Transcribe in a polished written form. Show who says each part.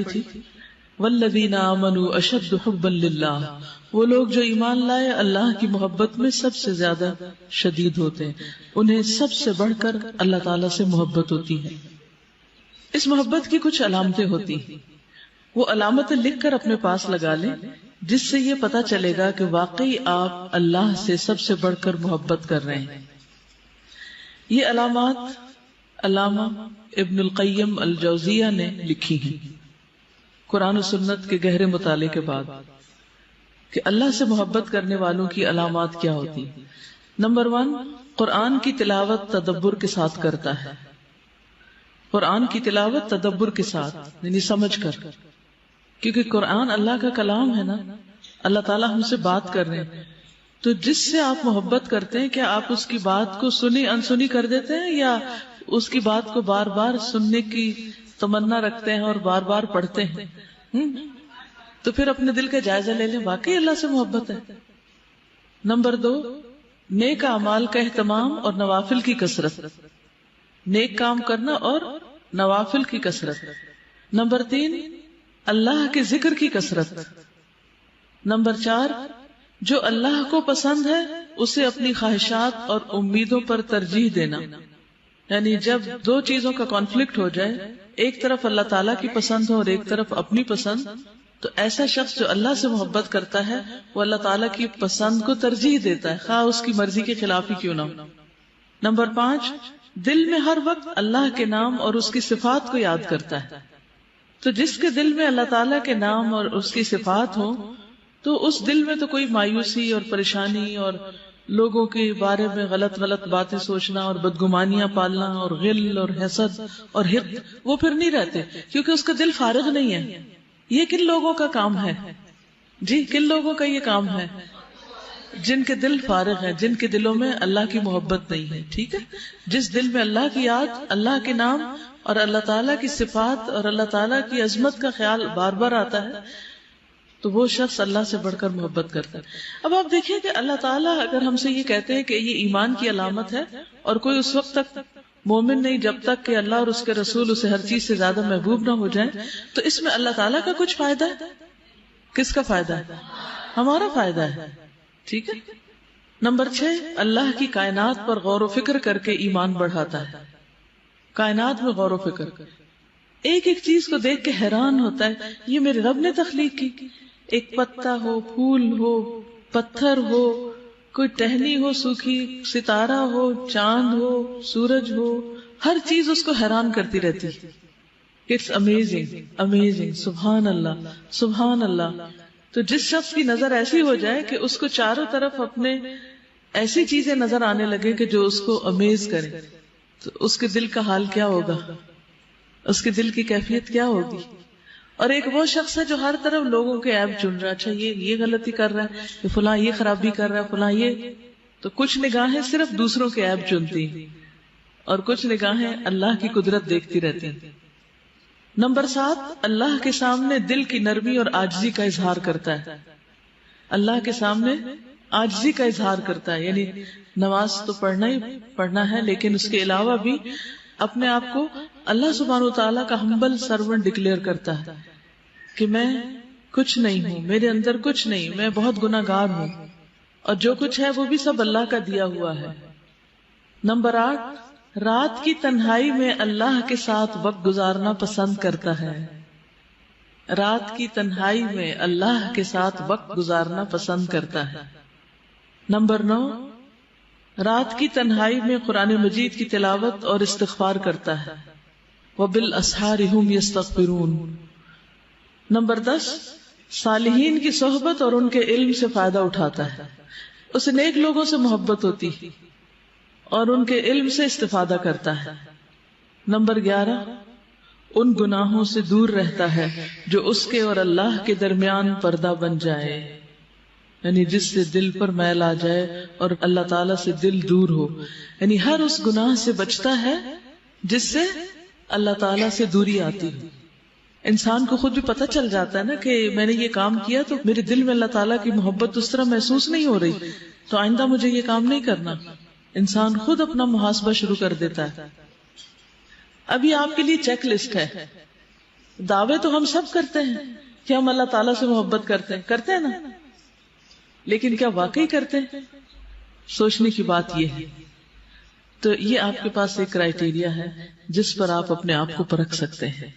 Speaker 1: تھی والذین آمنوا اشد حبا للہ، وہ لوگ جو ایمان لائے اللہ کی محبت میں سب سے زیادہ شدید ہوتے ہیں، انہیں سب سے بڑھ کر اللہ تعالیٰ سے محبت ہوتی ہے۔ اس محبت کی کچھ علامتیں ہوتی ہیں، وہ علامتیں لکھ کر اپنے پاس لگا لیں جس سے یہ پتا چلے گا کہ واقعی آپ اللہ سے سب سے بڑھ کر محبت کر رہے ہیں۔ یہ علامات علامہ ابن القیم الجوزیہ نے لکھی ہیں قرآن و سنت کے گہرے مطالعے کے بعد کہ اللہ سے محبت کرنے والوں کی علامات کیا ہوتی ہیں۔ نمبر 1، قرآن کی تلاوت تدبر کے ساتھ کرتا ہے۔ قرآن کی تلاوت تدبر کے ساتھ یعنی سمجھ کر، کیونکہ قرآن اللہ کا کلام ہے نا، اللہ تعالیٰ ہم سے بات کر رہے ہیں، تو جس سے آپ محبت کرتے ہیں کیا آپ اس کی بات کو سنی انسنی کر دیتے ہیں یا اس کی بات کو بار بار سننے کی تمنا رکھتے ہیں اور بار بار پڑھتے ہیں؟ تو پھر اپنے دل کا جائزہ لے لیں، واقعی اللہ سے محبت ہے۔ نمبر 2، نیک اعمال کا اہتمام اور نوافل کی کثرت، نیک کام کرنا اور نوافل کی کثرت۔ نمبر 3، اللہ کے ذکر کی کثرت۔ نمبر 4، جو اللہ کو پسند ہے اسے اپنی خواہشات اور امیدوں پر ترجیح دینا، یعنی جب دو چیزوں کا کانفلکٹ ہو جائے، ایک طرف اللہ تعالیٰ کی پسند ہو اور ایک طرف اپنی پسند، تو ایسا شخص جو اللہ سے محبت کرتا ہے وہ اللہ تعالیٰ کی پسند کو ترجیح دیتا ہے، خواہ اس کی مرضی کے خلاف ہی کیوں نہ ہو۔ نمبر 5، دل میں ہر وقت اللہ کے نام اور اس کی صفات کو یاد کرتا ہے۔ تو جس کے دل میں اللہ تعالیٰ کے نام اور اس کی صفات ہو تو اس دل میں تو کوئی مایوسی اور پریشانی اور لوگوں کے بارے میں غلط باتیں سوچنا اور بدگمانیاں پالنا اور غل اور حسد اور حقد وہ پھر نہیں رہتے، کیونکہ اس کا دل فارغ نہیں ہے۔ یہ کن لوگوں کا کام ہے جی؟ کن لوگوں کا یہ کام ہے؟ جن کے دل فارغ ہیں، جن کے دلوں میں اللہ کی محبت نہیں ہے، ٹھیک ہے؟ جس دل میں اللہ کی یاد، اللہ کے نام اور اللہ تعالیٰ کی صفات اور اللہ تعالیٰ کی عظمت کا خیال بار بار آتا ہے تو وہ شخص اللہ سے بڑھ کر محبت کرتا ہے۔ اب آپ دیکھیں کہ اللہ تعالیٰ اگر ہم سے یہ کہتے ہیں کہ یہ ایمان کی علامت ہے، اور کوئی اس وقت تک مومن نہیں جب تک کہ اللہ اور اس کے رسول اسے ہر چیز سے زیادہ محبوب نہ ہو جائیں، تو اس میں اللہ تعالیٰ کا کچھ فائدہ ہے۔ کس کا فائدہ ہے؟ ہمارا فائدہ ہے، ٹھیک ہے؟ نمبر 6، اللہ کی کائنات پر غور و فکر کر کے ایمان بڑھاتا ہے۔ کائنات میں غور و فکر، ایک ایک چیز کو دیکھ کے حیران ہوتا ہے، یہ میرے رب نے تخلیق کی۔ ایک پتا ہو، پھول ہو، پتھر ہو، کوئی ٹہنی ہو سوکھی، ستارہ ہو، چاند ہو، سورج ہو، ہر چیز اس کو حیران کرتی رہتی۔ اٹس امیزنگ امیزنگ، سبحان اللہ سبحان اللہ۔ تو جس شخص کی نظر ایسی ہو جائے کہ اس کو چاروں طرف اپنے ایسی چیزیں نظر آنے لگے کہ جو اس کو امیز کرے، تو اس کے دل کا حال کیا ہوگا، اس کے دل کی کیفیت کیا ہوگی؟ اور ایک وہ شخص ہے جو ہر طرف لوگوں کے عیب چن رہا، اچھا یہ غلطی کر رہا ہے، کہ فلاں یہ خرابی کر رہا ہے، فلاں یہ، تو کچھ نگاہیں صرف دوسروں کے عیب چنتی اور کچھ نگاہیں اللہ کی قدرت دیکھتی رہتی ہیں۔ نمبر 7، اللہ کے سامنے دل کی نرمی اور عاجزی کا اظہار کرتا ہے۔ اللہ کے سامنے عاجزی کا اظہار کرتا ہے، یعنی نماز تو پڑھنا ہی پڑھنا ہے، لیکن اس کے علاوہ بھی اپنے آپ کو اللہ سبحانہ وتعالیٰ کا ہمبل سرونٹ ڈکلیئر کرتا ہے کہ میں کچھ نہیں ہوں، میرے اندر کچھ نہیں، میں بہت گناہ گار ہوں، اور جو کچھ ہے وہ بھی سب اللہ کا دیا ہوا ہے۔ نمبر 8، رات کی تنہائی میں اللہ کے ساتھ وقت گزارنا پسند کرتا ہے۔ رات کی تنہائی میں اللہ کے ساتھ وقت گزارنا پسند کرتا ہے۔ نمبر 9، رات کی تنہائی میں قرآن مجید کی تلاوت اور استغفار کرتا ہے۔ وَبِالْأَسْحَارِ هُمْ يَسْتَغْفِرُونَ۔ نمبر 10، صالحین کی صحبت اور ان کے علم سے فائدہ اٹھاتا ہے، اسے نیک لوگوں سے محبت ہوتی اور ان کے علم سے استفادہ کرتا ہے۔ نمبر 11، ان گناہوں سے دور رہتا ہے جو اس کے اور اللہ کے درمیان پردہ بن جائے، یعنی جس سے دل پر میل آ جائے اور اللہ تعالیٰ سے دل دور ہو، یعنی ہر اس گناہ سے بچتا ہے جس سے اللہ تعالیٰ سے دوری آتی ہے۔ انسان کو خود بھی پتہ چل جاتا ہے نا کہ میں نے یہ کام کیا تو میرے دل میں اللہ تعالیٰ کی محبت اس طرح محسوس نہیں ہو رہی، تو آئندہ مجھے یہ کام نہیں کرنا۔ انسان خود اپنا محاسبہ شروع کر دیتا ہے۔ ابھی آپ کے لیے چیک لسٹ ہے دعوے تو ہم سب کرتے ہیں کہ ہم اللہ تعالیٰ سے محبت کرتے ہیں نا، لیکن کیا واقعی کرتے ہیں؟ سوچنے کی بات یہ ہے. تو یہ آپ کے پاس ایک کرائیٹیریا ہے جس پر آپ اپنے آپ کو پرکھ سکتے ہیں.